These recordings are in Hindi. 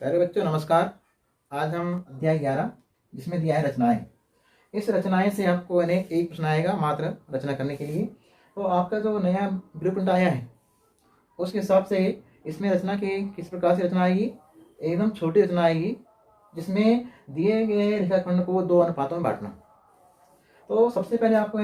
प्यारे बच्चों नमस्कार। आज हम अध्याय 11 जिसमें दिया है रचनाएं। इस रचनाएं से आपको एक प्रश्न आएगा मात्र रचना करने के लिए। तो आपका जो नया ब्लूप्रिंट आया है उसके हिसाब से इसमें रचना के किस प्रकार से रचना आएगी, एकदम छोटी रचना आएगी जिसमें दिए गए रेखाखंड को दो अनुपातों में बांटना। तो सबसे पहले आपको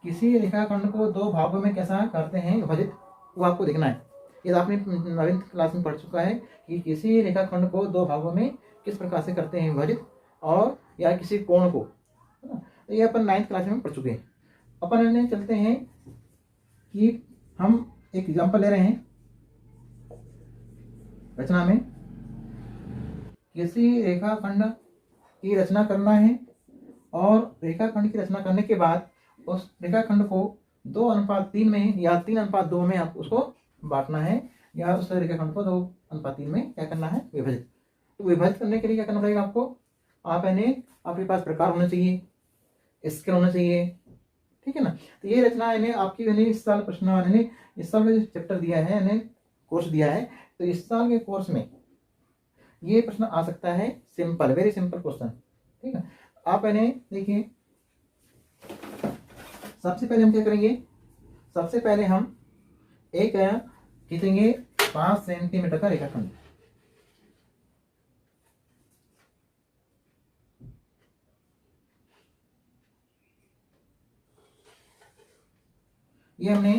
किसी रेखाखंड को दो भागों में कैसा करते हैं विभाजित, वो आपको देखना है। ये आपने 9वीं क्लास में पढ़ चुका है कि किसी रेखाखंड को दो भागों में किस प्रकार से करते हैं विभाजित, और या किसी कोण को, है ना। तो ये अपन 9th क्लास में पढ़ चुके हैं। अपन चलते हैं कि हम एक एग्जांपल ले रहे हैं रचना में। किसी रेखाखंड की रचना करना है और रेखाखंड की रचना करने के बाद उस रेखाखंड को 2:3 में या 3:2 में आप उसको बांटना है, या उस रेखाखंड को 2:3 में क्या करना है, विभाजित। तो विभाजित करने के लिए क्या करना पड़ेगा आपको, आप आपके पास प्रकार होना चाहिए, स्केल होना चाहिए, ठीक है ना। तो ये रचना आपकी इस साल प्रश्न इस साल में जो चैप्टर दिया है कोर्स दिया है, तो इस साल के कोर्स में ये प्रश्न आ सकता है, सिंपल, वेरी सिंपल क्वेश्चन, ठीक है। आप देखिए, सबसे पहले हम क्या करेंगे, सबसे पहले हम एक खींचेंगे 5 सेंटीमीटर का रेखाखंड। ये हमने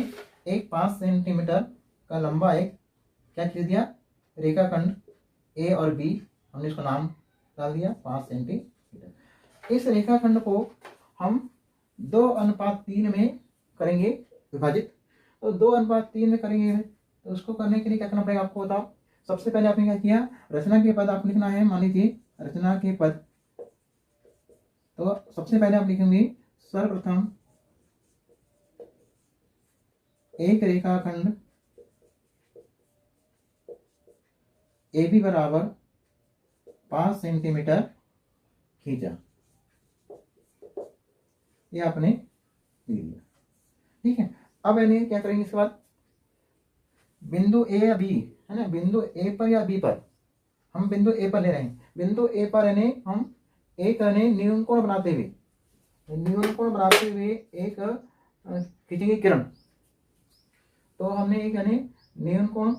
एक 5 सेंटीमीटर का लंबा एक क्या खींच दिया, रेखाखंड ए और बी, हमने इसको नाम डाल दिया 5 सेंटीमीटर। इस रेखाखंड को हम 2:3 में करेंगे विभाजित। तो 2:3 में करेंगे तो उसको करने के लिए क्या करना पड़ेगा आपको बताओ। सबसे पहले आपने क्या किया, रचना के पद आप लिखना है, मान लीजिए रचना के पद। तो सबसे पहले आप लिखेंगे सर्वप्रथम एक रेखाखंड ए बी बराबर 5 सेंटीमीटर खींचा, ये आपने लिख दिया, ठीक है। अब क्या करेंगे इसके बाद, बिंदु ए या बी, है ना, बिंदु ए पर या बी पर, हम बिंदु ए पर ले रहे हैं। बिंदु ए पर हम एक न्यून कोण बनाते हुए एक खींचेंगे किरण। तो हमने एक न्यून कोण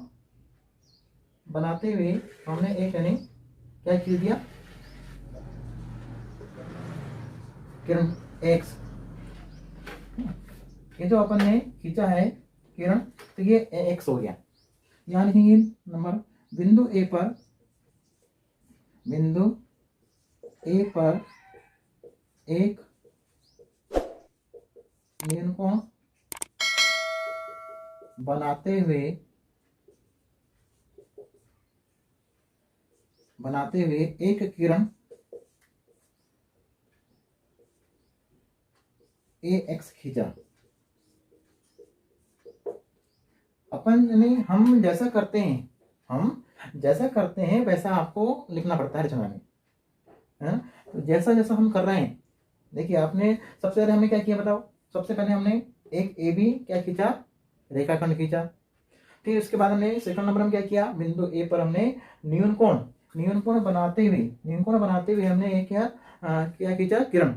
बनाते हुए हमने एक क्या खींच दिया, किरण एक्स। ये जो अपन ने खींचा है किरण, तो ये एक्स हो गया। यहाँ लिखेंगे नंबर, बिंदु ए पर एक न्यून कोण बनाते हुए एक किरण ए एक्स खींचा। अपन हम जैसा करते हैं वैसा आपको लिखना पड़ता है रचना में, है। तो जैसा जैसा हम कर रहे हैं, देखिए आपने सबसे पहले हमने क्या किया बताओ। सबसे पहले हमने एक ए बी क्या खींचा, रेखाखंड खींचा। फिर उसके बाद हमने सेकंड नंबर में क्या किया, बिंदु ए पर हमने न्यून कोण बनाते हुए हमने एक क्या खींचा, किरण।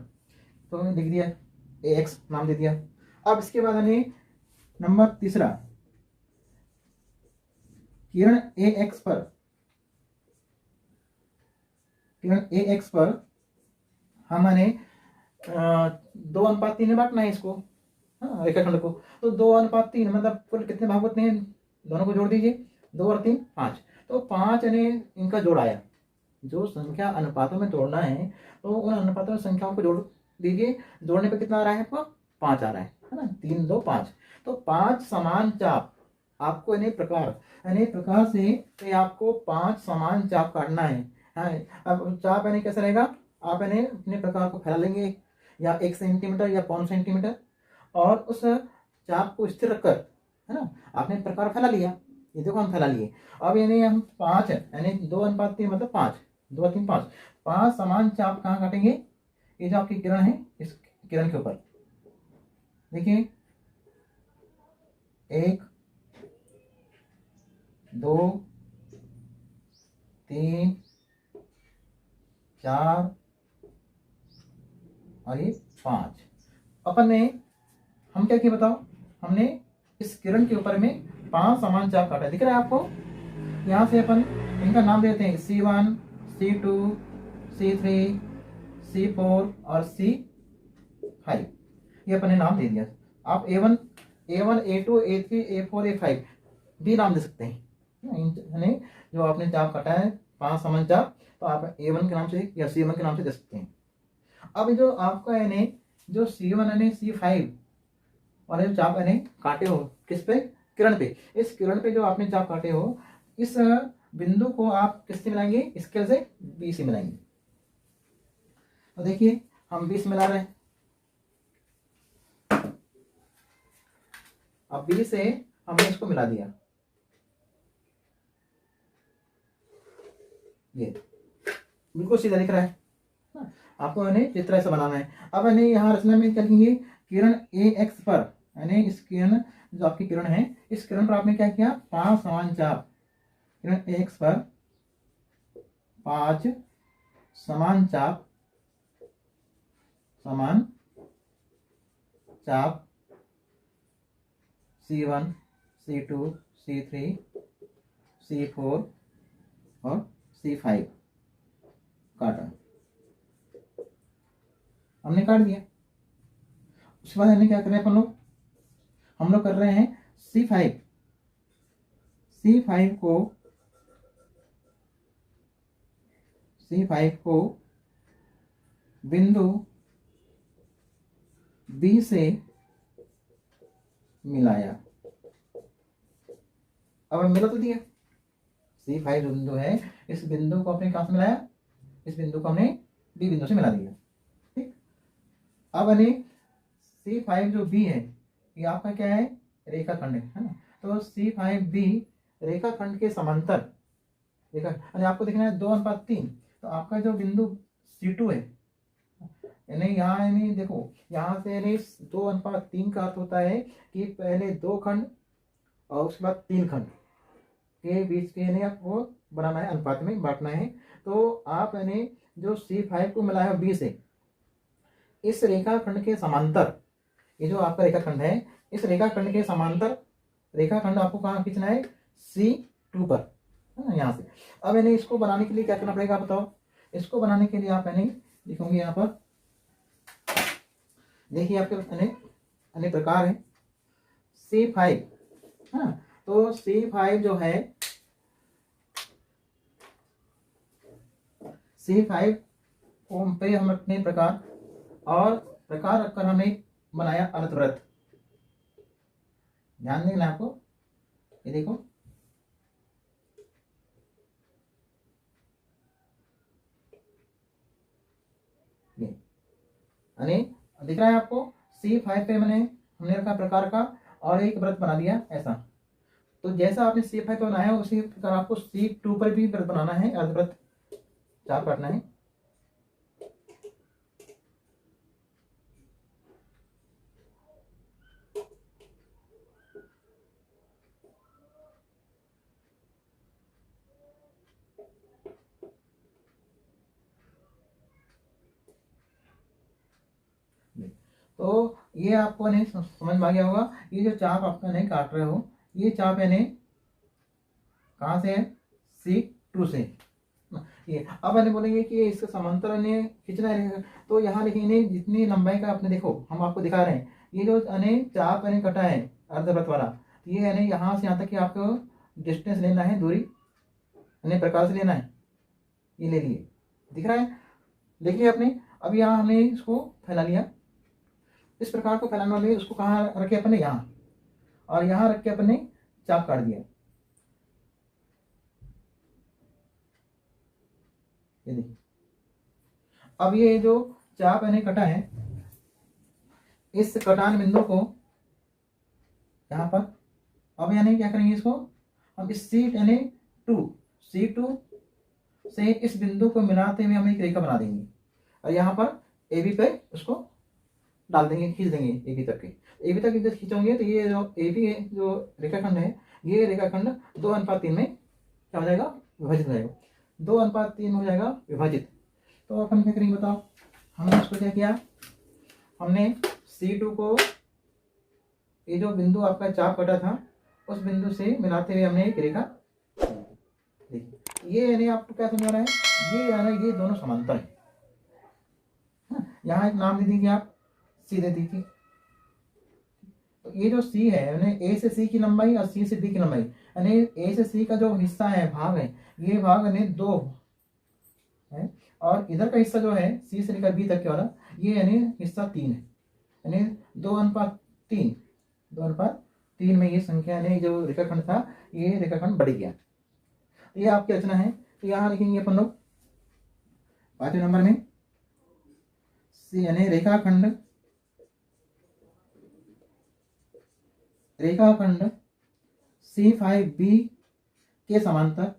तो हमने लिख दिया ए एक्स, नाम दे दिया। अब इसके बाद हमें नंबर तीसरा, किरण ए एक्स पर हमने 2:3 में बांटना है इसको, हाँ, रेखाखंड को। तो 2:3 मतलब कुल कितने भाग होते हैं, दोनों को जोड़ दीजिए, 2 और 3 5। तो 5 इनका जोड़ आया। जो संख्या अनुपातों में तोड़ना है तो उन अनुपातों संख्याओं को जोड़ दीजिए। जोड़ने पे कितना आ रहा है आपको, 5 आ रहा है ना, 3 2 5। तो 5 समान चाप आपको प्रकार से आपको 5 समान चाप काटना है। हाँ, अब चाप कैसा रहेगा, आप अपने प्रकार को फैला लेंगे, या 1 सेंटीमीटर या 0.5 सेंटीमीटर, और उस चाप को स्थिर रखकर, है ना, आपने प्रकार फैला लिया। ये देखो हम फैला लिए। अब हम 5 2:3 मतलब 5, 2 3 5, 5 समान चाप कहाँ काटेंगे, ये जो आपकी किरण है इस किरण के ऊपर। देखिए 1 2 3 4 और ये 5। अपन ने हम क्या किया बताओ, हमने इस किरण के ऊपर में 5 समान चाप काटा, दिख रहा है आपको। यहाँ से अपन इनका नाम देते हैं C1, C2, C3, C4 और C5। ये अपन ने नाम दे दिया। आप A1, A2, A3, A4, A5 भी नाम दे सकते हैं। यानी जो आपने चाप काटा है 5 समान चाप, तो आप A1 के नाम से या C1 के नाम से दे सकते हैं। अब जो आपका यानी जो C1 यानी C5 वाले जो चाप यानी काटे हो किस पे, किरण पे, इस किरण पे जो आपने चाप काटे हो, इस बिंदु को आप किससे मिलाएंगे, स्केल से B से मिलाएंगे। तो देखिए हम B से मिला रहे हैं। अब B से हमने इसको मिला दिया, ये बिल्कुल सीधा दिख रहा है। आपको इन्हें चित्र ऐसा बनाना है। अब इन्हें यहाँ रचना में क्या लिखेंगे, किरण AX पर, यानी इस किरण जो आपकी किरण है, इस किरण पर आपने क्या किया, 5 समान चाप, किरण AX पर 5 समान चाप, C1, C2, C3, C4 और C5 काटा, हमने काट दिया। उसके बाद हमने क्या कर रहे हैं हम लोग कर रहे हैं C5 को बिंदु B से मिलाया। अब हमें मिला तो दिया, C5 जो बिंदु है, इस बिंदु को आपने कहां से मिलाया, इस बिंदु को हमने B बिंदु से मिला दिया। ठीक, अब यानी C5 जो B है, ये आपका क्या है, रेखाखंड है ना। तो C5B रेखाखंड के समांतर रेखा, यानी आपको देखना है 2:3। तो आपका जो बिंदु C2 है, यानी यहाँ यानी देखो यहाँ से यानी 2:3 का अर्थ होता है कि पहले 2 खंड और उसके बाद 3 खंड के बीच के यानी आपको बनाना है, अनुपात में बांटना है। तो आप यानी जो C5 को मिलाया है B से, इस रेखाखंड के समांतर, ये जो आपका रेखाखंड है, इस रेखाखंड के समांतर रेखाखंड आपको कहाँ खींचना है, C2 पर, है ना, यहाँ से। अब यानी इसको बनाने के लिए क्या करना पड़ेगा बताओ। इसको बनाने के लिए आप यानी लिखोगे यहाँ पर, देखिए आपके अनेक प्रकार है। C5 है ना, तो C5 जो है, C5 को पे हम रखने प्रकार, और प्रकार रखकर हमने बनाया अर्धवृत्त। ध्यान देना आपको, ये देखो ये यानी दिख रहा है आपको। C5 पे हमने रखा प्रकार का और एक व्रत बना दिया ऐसा। तो जैसा आपने C5 पे बनाया उसी प्रकार आपको C2 पर भी व्रत बनाना है, अर्धवृत्त चाप काटना है। तो ये आपको नहीं समझ में आ गया होगा। ये जो चाप आपका नहीं काट रहे हो, ये चाप है नहीं कहाँ से है, C2 से। ये अब मैंने बोलेंगे कि इसका समांतर ने खींचना है, तो यहाँ लिखेंगे जितनी लंबाई का आपने देखो हम आपको दिखा रहे हैं, ये जो अने चाप अने कटा है अर्धवृत्त वाला, ये है यहाँ से यहाँ तक कि आपको डिस्टेंस लेना है, दूरी अने प्रकार से लेना है, ये ले लिए, दिख रहा है। देखिए आपने अब यहाँ हमने इसको फैला लिया, इस प्रकार को फैलाने वाले उसको कहाँ रखे अपने, यहाँ, और यहाँ रख के अपने चाप काट दिया। ये देखिए अब ये जो चाप यानी कटा है, इस कटान बिंदु को यहाँ पर, अब यानी क्या करेंगे इसको हम इस C2 से इस बिंदु को मिलाते हुए हम एक रेखा बना देंगे, और यहाँ पर AB पे उसको डाल देंगे, खींच देंगे AB तक के। AB तक जब खींचोगे तो ये जो AB है, जो रेखाखंड है, ये रेखाखंड 2:3 में क्या हो जाएगा, विभाजित हो जाएगा, 2:3 में हो जाएगा विभाजित। तो अपन क्या करेंगे बताओ, हमने इसको क्या किया, हमने C2 को ये जो बिंदु आपका चाप कटा था उस बिंदु से मिलाते हुए हमने एक रेखा, देखिए ये यानी आपको क्या समझ रहा है, ये यानी ये दोनों समांतर है। यहाँ एक नाम दे दीजिए आप, C दे दीजिए। तो ये जो C है यानी A से C की लंबाई और C से B की लंबाई, यानी A से C का जो हिस्सा है, भाग है, ये भाग यानी 2 है, और इधर का हिस्सा जो है C से लेकर B तक के वाला, ये यानी हिस्सा 3 है, यानी 2:3, 2:3 में ये संख्या यानी जो रेखाखंड था ये रेखाखंड बढ़ गया। ये आपकी रचना है। तो यहाँ लिखेंगे अपन लोग 5वें नंबर में यानी रेखाखंड C5B के समांतर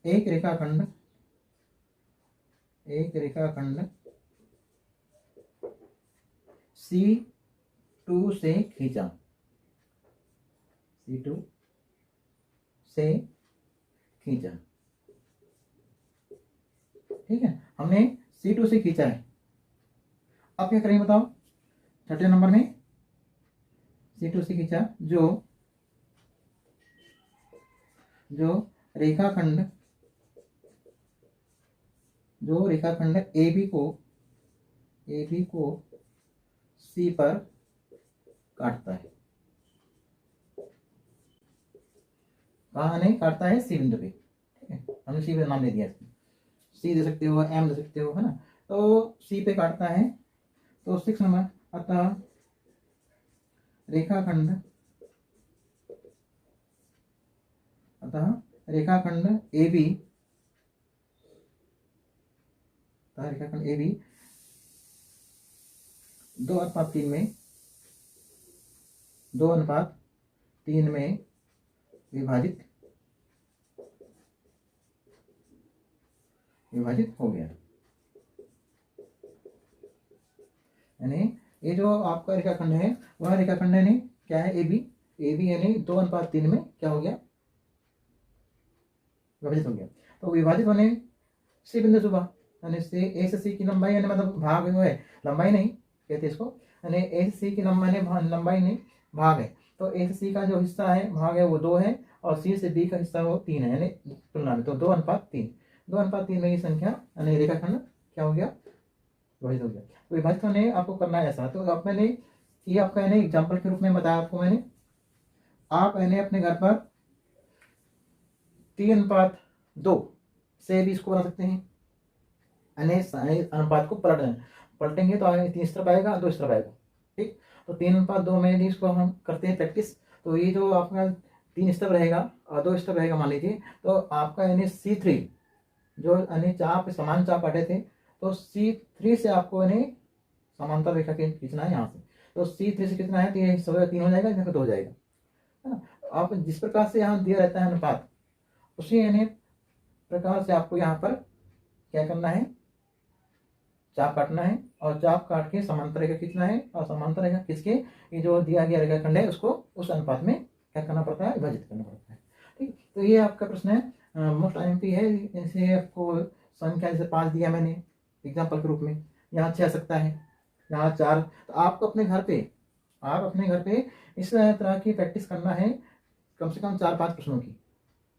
एक रेखाखंड C2 से खींचा, ठीक है, हमने C2 से खींचा है। अब क्या करेंगे बताओ, 6ठे नंबर में C2 से खींचा जो रेखाखंड AB को C पर काटता है। कहाँ नहीं काटता है, C बिंदु पे, ठीक है, हमने C पे नाम दे दिया, C दे सकते हो, M दे सकते हो, है ना। तो C पे काटता है। तो 6 नंबर, अतः रेखाखंड AB 2:3 में विभाजित हो गया। यानी ये जो आपका रेखाखंड है वह रेखाखंड यानी क्या है, AB यानी 2:3 में क्या हो गया, विभाजित हो गया। तो विभाजित होने C बिंदु सुबह यानी A से C की लंबाई यानी मतलब भाग जो है, लंबाई नहीं कहते इसको, यानी A से C की लंबाई नहीं भाग है। तो A से C का जो हिस्सा है, भाग है, वो 2 है, और C से B का हिस्सा वो 3 है, यानी तुलना में। तो 2:3 में ये संख्या यानी रेखाखंड क्या हो गया, विभाजित हो गया। तो विभाजित होने आपको करना है ऐसा। तो अब मैंने ये आपका यानी एग्जाम्पल के रूप में बताया आपको मैंने। आप यानी अपने घर पर 3:2 से भी इसको बना सकते हैं, यानी अनुपात को पलटेंगे तो 3 इस तरफ आएगा, 2 इस तरफ आएगा, ठीक। तो 3:2 में भी इसको हम करते हैं प्रैक्टिस। तो ये जो आपका 3 इस तरफ रहेगा और 2 इस तरफ रहेगा मान लीजिए, तो आपका यानी C3 जो यानी चाप समान चाप काटे थे, तो C3 से आपको यानी समांतर रेखा खींचना है यहाँ से। तो C3 से कितना है, तो ये 3 हो जाएगा, यहाँ पे 2 हो जाएगा, है ना। आप जिस प्रकार से यहाँ दिया रहता है अनुपात, उसी यानी प्रकार से आपको यहाँ पर क्या करना है, चाप काटना है, और चाप काट के समांतर रेखा खींचना है, और समांतर रेखा खींच के ये जो दिया गया रेखाखंड है उसको उस अनुपात में क्या करना पड़ता है, विभाजित करना पड़ता है, ठीक। तो ये आपका प्रश्न है, मोस्ट IMP है। जैसे आपको संख्या जैसे 5 दिया मैंने एग्जाम्पल के रूप में, यहाँ 6 आ सकता है, यहाँ 4। तो आपको अपने घर पे इस तरह की प्रैक्टिस करना है, कम से कम 4-5 प्रश्नों की,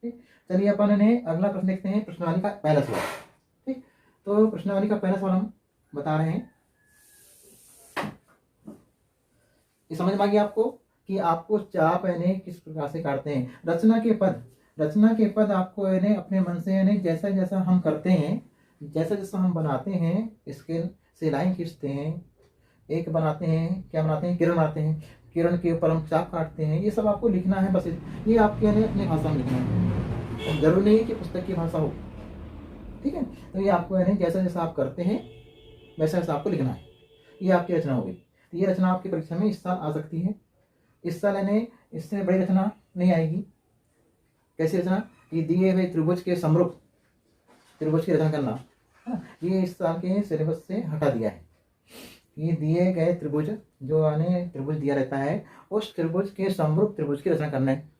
ठीक। चलिए अपन इन्हें अगला प्रश्न देखते हैं, प्रश्नावली का पहला सवाल, ठीक। तो प्रश्नावली का पहला सवाल हम बता रहे हैं, ये समझ में आ गया आपको कि आपको चाप यानी किस प्रकार से काटते हैं। रचना के पद आपको यानी अपने मन से यानी जैसा जैसा हम करते हैं, जैसा जैसा हम बनाते हैं, स्केल से लाइन खींचते हैं, एक बनाते हैं, क्या बनाते हैं, किरण बनाते हैं, किरण के ऊपर हम चाप काटते हैं, ये सब आपको लिखना है। बस ये आपके यानी अपनी भाषा में लिखना है, जरूरी नहीं कि पुस्तक की भाषा हो, ठीक है। तो ये आपको यानी जैसा जैसा आप करते हैं वैसा वैसा आपको लिखना है। ये आपकी रचना हो गई। तो ये रचना आपकी परीक्षा में इस साल आ सकती है। इस साल यानी इससे बड़ी रचना नहीं आएगी। कैसी रचना, कि दिए हुए त्रिभुज के समरूप त्रिभुज की रचना करना, ये इस साल के सिलेबस से हटा दिया है। कि दिए गए त्रिभुज, जो यानी त्रिभुज दिया रहता है, उस त्रिभुज के समरूप त्रिभुज की रचना करना है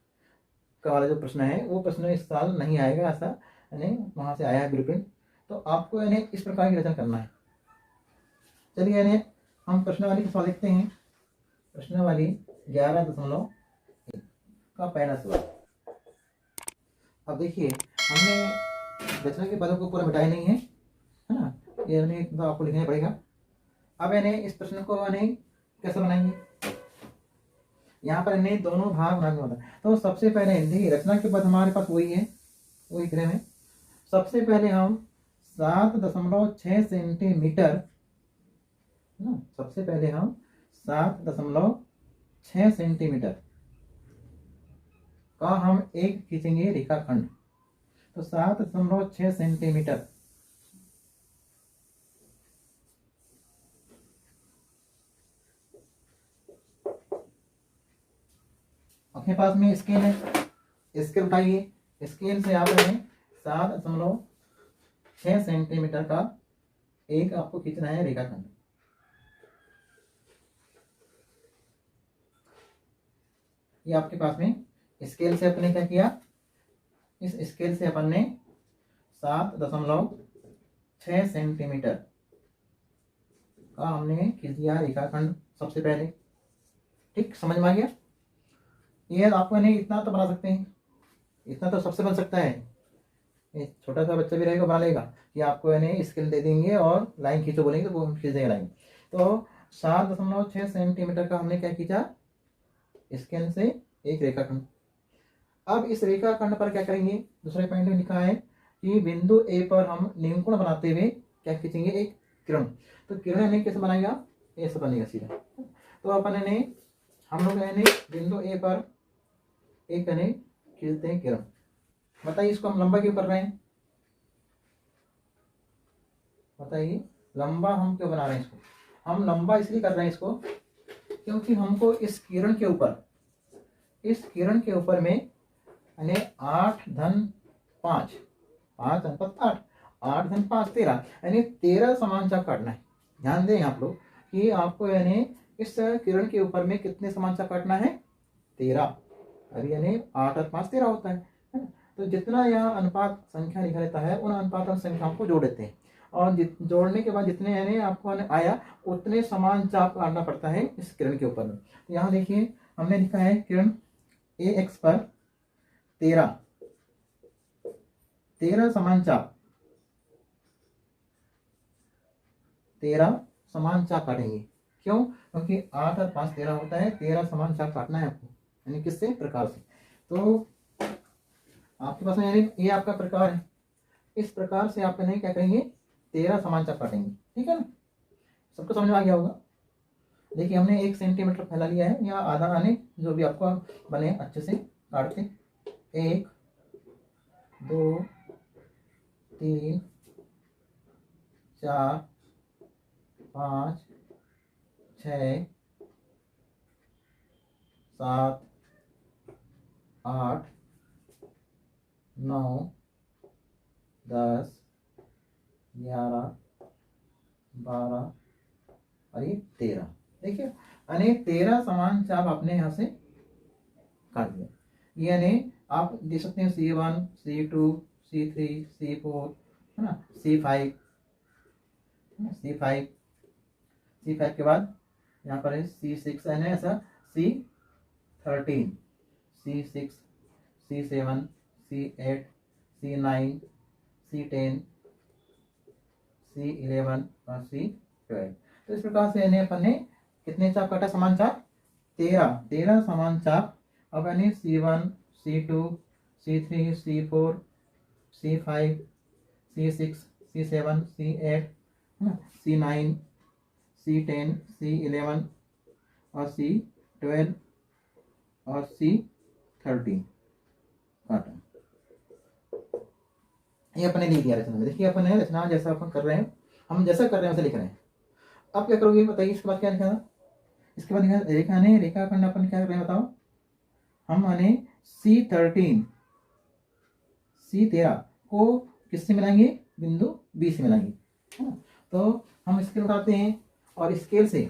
का वाला जो प्रश्न है, वो प्रश्न इस साल नहीं आएगा, ऐसा यानी वहाँ से आया है ब्लूप्रिंट। तो आपको यानी इस प्रकार की रचना करना है। चलिए यानी हम प्रश्नावली का सवाल देखते हैं। प्रश्नावली 11.1 का पहला सवाल। अब देखिए, हमने रचना के पदों को पूरा मिटाया नहीं है ना, ये यानी तो आपको लिखना पड़ेगा। अब यानी इस प्रश्न को यानी कैसे बनाएंगे, यहाँ पर इन्हें दोनों भाग बनाना होता है। तो सबसे पहले देखिए, रचना के पद हमारे पास वही है, वही क्रम है। सबसे पहले हम 7.6 सेंटीमीटर ना, सबसे पहले हम 7.6 सेंटीमीटर का हम एक खींचेंगे रेखाखंड। तो 7.6 सेंटीमीटर अपने पास में स्केल है, स्केल उठाइए, स्केल से आप 7.6 सेंटीमीटर का एक आपको खींचना है रेखाखंड। ये आपके पास में स्केल से अपने क्या किया, इस स्केल से अपन ने 7.6 सेंटीमीटर का हमने खींच दिया रेखाखंड सबसे पहले। ठीक, समझ में आ गया। ये आपको नहीं इतना तो बना सकते हैं, इतना तो सबसे बन सकता है। ये छोटा सा बच्चा भी रहेगा, बना लेगा कि आपको यानी स्केल दे देंगे और लाइन खींचो बोलेंगे तो वो खींच देगा लाइन। तो 7.6 सेंटीमीटर का हमने क्या खींचा, स्केल से एक रेखाखंड। अब इस रेखाखंड पर क्या करेंगे, दूसरे पॉइंट में लिखा है कि बिंदु ए पर हम नियंत्रण बनाते हुए क्या खींचेंगे, एक किरण। तो किरण ने कैसे बनाएगा, ऐसे बनेगा सीधा। तो अपन ने हम लोग यानी बिंदु ए पर एक यानी खींचते हैं किरण। बताइए इसको हम लंबा क्यों कर रहे हैं, बताइए लंबा हम क्यों बना रहे हैं इसको। हम लंबा इसलिए कर रहे हैं इसको क्योंकि हमको इस किरण के ऊपर, इस किरण के ऊपर में यानी 8-5, 5 अंक 8, 8-5 13, यानी 13 समान चाप काटना है। ध्यान दें आप लोग कि आपको यानी इस किरण के ऊपर में कितने समान चाप काटना है, 13। अभी यानी 8 और 5 13 होता है ना? तो जितना यहाँ अनुपात संख्या लिखा रहता है, उन अनुपात संख्याओं को जोड़ देते हैं और जोड़ने के बाद जितने यानी आपको आया उतने समान चाप काटना पड़ता है इस किरण के ऊपर में। तो यहाँ देखिए हमने लिखा है किरण ए एक्स पर 13 समान चाप, 13 समान चाप काटेंगे। क्यों, क्योंकि 8 और 5 13 होता है, 13 समान चाप काटना है आपको, यानी किससे, प्रकार से। तो आपके पास में यानी ये आपका प्रकार है, इस प्रकार से आप नहीं क्या करेंगे, 13 समान चाप काटेंगे। ठीक है ना, सबको समझ में आ गया होगा। देखिए हमने 1 सेंटीमीटर फैला लिया है, यहाँ आधा आने जो भी आपको बने अच्छे से काटते, 1 2 3 4 5 6 7 8 9 10 11 12 और ये 13। देखिए यानी 13 समान चाप आपने यहाँ से काट दिया। यानी आप देख सकते हैं C1 C2 C3 C4 है ना, C5 C5 के बाद यहाँ पर है C6 है ना, ऐसा C13 C6 C7 C8 C9 C10 C11 और C12। तो इस प्रकार से यानी अपन ने कितने चाप काटा, समान चाप 13 समान चाप। अब यानी C1 C2 C3 C4 C5 C6 C7 C8 C9 C10 C11 और C12 और C13 काटा। ये अपने लिख दिया रचना में। देखिए अपन है रचना जैसा अपन कर रहे हैं, हम जैसा कर रहे हैं वैसे लिख रहे हैं। अब क्या करोगे बताइए, इसके बाद क्या लिखा था, इसके बाद लिखा रेखा ने, रेखाखंड अपन क्या कर रहे हैं बताओ, हम माने C13 को किससे मिलाएंगे, बिंदु बी से मिलाएंगे, है ना। तो हम स्केल उठाते हैं और स्केल से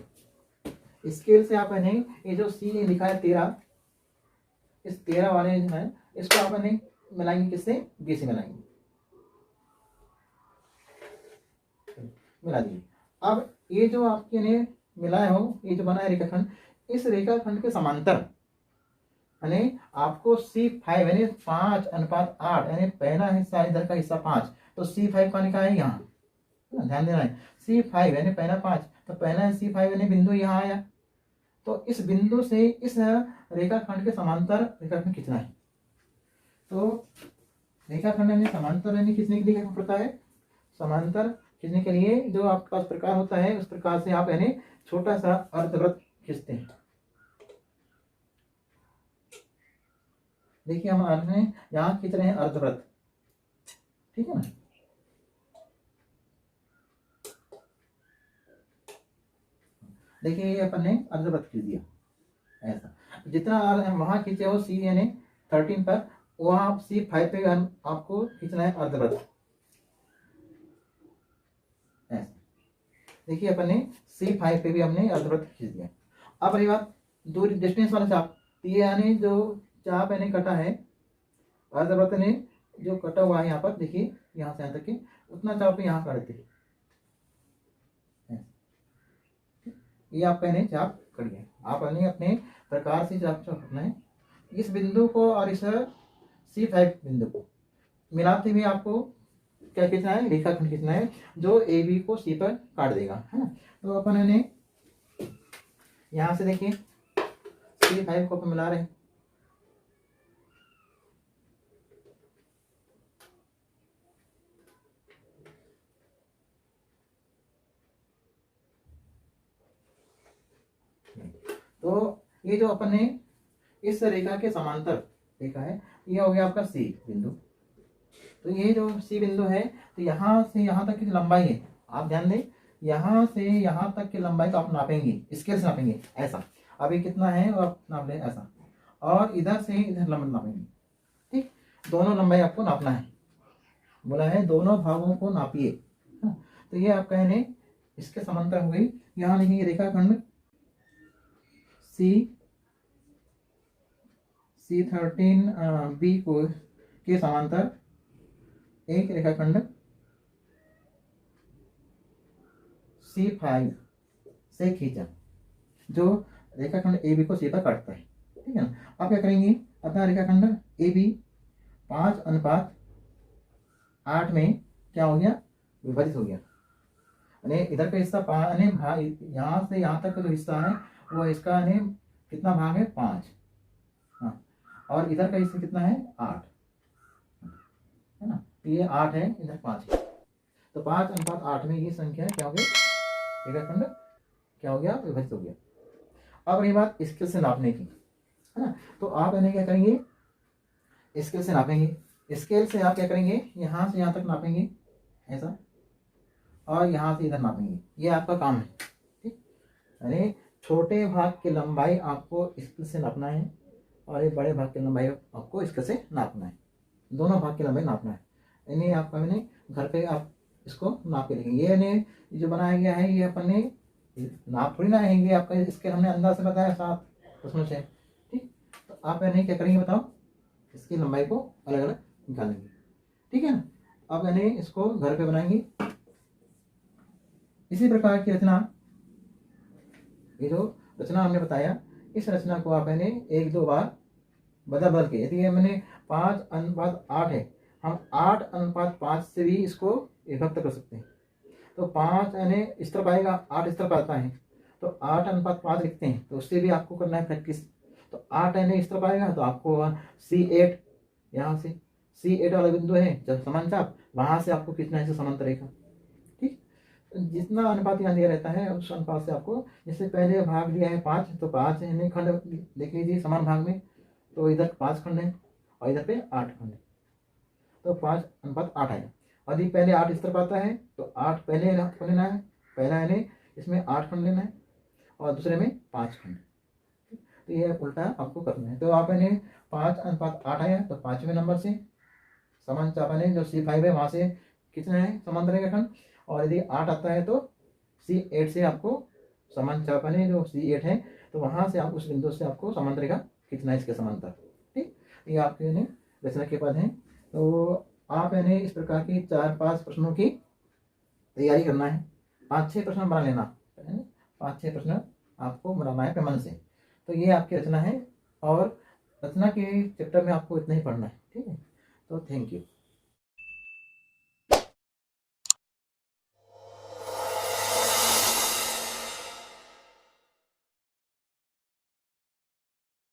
आप यानी ये जो सी लिखा है 13, इस 13 वाले जो है इसको आप यानी मिलाएंगे किससे, बी से मिलाएंगे, मिला दिए। अब ये जो आपके ने मिलाए हो, ये जो बना है रेखाखंड, इस रेखाखंड के समांतर यानी आपको C5 यानी 5:8 यानी पहला हिस्सा इधर का हिस्सा 5, तो C5 का निकाय है यहाँ, ध्यान देना है। C5 यानी पहला 5, तो पहला C5 यानी बिंदु यहाँ आया, तो इस बिंदु से इस रेखाखंड के समांतर रेखाखंड खींचना है। तो रेखाखंड यानी समांतर यानी खींचने के लिए क्या पड़ता है, समांतर खींचने के लिए जो आपके पास प्रकार होता है उस प्रकार से आप यानी छोटा सा अर्धवृत्त खींचते हैं। देखिए हम यहाँ खींच रहे हैं अर्धवृत्त, ठीक है ना। देखिए ये अपन ने अर्धवृत्त खींच दिया, ऐसा जितना वहां खींचे हो सी यानी 13 पर, वहां C5 पे आपको खींचना है अर्धवृत्त, ऐसा। देखिए अपन ने C5 पे भी हमने अर्धवृत्त खींच दिया। अब रही बात दूरी डिस्टेंस वाला चाप, ये यानी जो चाप यानी कटा है अर्धवृत्त ने जो कटा हुआ है यहाँ पर, देखिए यहाँ से यहाँ तक के उतना चाप यहाँ काट देते, ये आपका यानी चाप कट गया। आप यानी अपने प्रकार से चाप रखना है। इस बिंदु को और इस C5 बिंदु को मिलाते हुए आपको क्या खींचना है, रेखाखंड खींचना है जो AB को C पर काट देगा, है ना। तो अपन ने यहाँ से देखिए C5 को अपन मिला रहे हैं, तो ये जो अपन ने इस रेखा के समांतर रेखा है, ये हो गया आपका C बिंदु। तो ये जो C बिंदु है, तो यहाँ से यहाँ तक की लंबाई है, आप ध्यान दें, यहाँ से यहाँ तक की लंबाई को आप नापेंगे, स्केल से नापेंगे, ऐसा। अभी कितना है वो आप नाप लें, ऐसा। और इधर से इधर लंबाई नापेंगे, ठीक। दोनों लंबाई आपको नापना है, बोला है दोनों भागों को नापिए। तो ये आपका है इसके समांतर हो गई। यहाँ लिखेंगे रेखाखंड C13 B को के समांतर एक रेखाखंड C5 से खींचा, जो रेखाखंड AB को C पर काटता है, ठीक है ना। आप क्या करेंगे, अपना रेखाखंड AB 5:8 में क्या हो गया, विभाजित हो गया। यानी इधर का हिस्सा यहाँ से यहाँ तक का जो हिस्सा है वो इसका कितना भाग है, 5, हाँ। और इधर का हिस्सा कितना है, 8, है ना। ये 8 है, इधर 5 है, तो 5:8 में ये संख्या क्या हो गई, रेखाखंड क्या हो गया, विभाजित हो गया। अब रही बात स्केल से नापने की, है ना। तो आप यानी क्या करेंगे, स्केल से नापेंगे। स्केल से आप क्या करेंगे, यहाँ से यहाँ तक नापेंगे, ऐसा, और यहाँ से इधर नापेंगे। ये आपका काम है, ठीक। यानी छोटे भाग की लंबाई आपको स्केल से नापना है और ये बड़े भाग की लंबाई आपको स्केल से नापना है, दोनों भाग की लंबाई नापना है। यानी आपका मैंने घर पे आप इसको नाप के लिखेंगे। ये जो बनाया गया है ये अपन ने नाप थोड़ी ना है, ये आपका इसके हमने अंदाज से बताया 7.6, ठीक। तो आप यानी क्या करेंगे बताओ, इसकी लंबाई को अलग अलग निकालेंगे, ठीक है ना। अब यानी इसको घर पे बनाएंगे। इसी प्रकार की रचना, ये जो रचना हमने बताया, इस रचना को आप यानी 1-2 बार बदल के, यदि मैंने 5:8 है, हम 8:5 से भी इसको विभक्त कर सकते हैं। तो 5 यानी इस तरफ आएगा, 8 इस तरफ आता है, तो 8:5 लिखते हैं, तो उससे भी आपको करना है प्रैक्टिस। तो 8 यानी इस तरफ आएगा, तो आपको C8, यहाँ से C8 वाला बिंदु है जब समान चाप, वहां से आपको खींचना है समांतर रेखा, ठीक। जितना अनुपात यहाँ दिया रहता है उस अनुपात से आपको, जैसे पहले भाग दिया है 5, तो 5 यानी खंड देख लीजिए समान भाग में, तो इधर 5 खंड है और इधर पे 8 खंड है, तो 5:8 आएगा। यदि पहले 8 इस तरफ आता है तो 8 पहले लेना है, पहला यानी इसमें 8 खंड लेना है और दूसरे में 5 खंड, तो ये उल्टा आपको करना है। तो आप यानी 5:8 आया, तो 5वें नंबर से समान चाप यानी जो C5 है वहां से खींचना है समांतर रेखाखंड, और यदि 8 आता है तो C8 से आपको समान चाप है जो C8 है, तो वहाँ से आप उस बिंदु से आपको समान रेखा खींचना है इसके समांतर। ठीक, ये आपके यानी रचना के पद हैं। तो आप यानी इस प्रकार की 4-5 प्रश्नों की तैयारी करना है, 5-6 प्रश्न बना लेना, 5-6 प्रश्न आपको बनाना है मन से। तो ये आपकी रचना है, और रचना के चैप्टर में आपको इतना ही पढ़ना है। ठीक है, तो थैंक यू।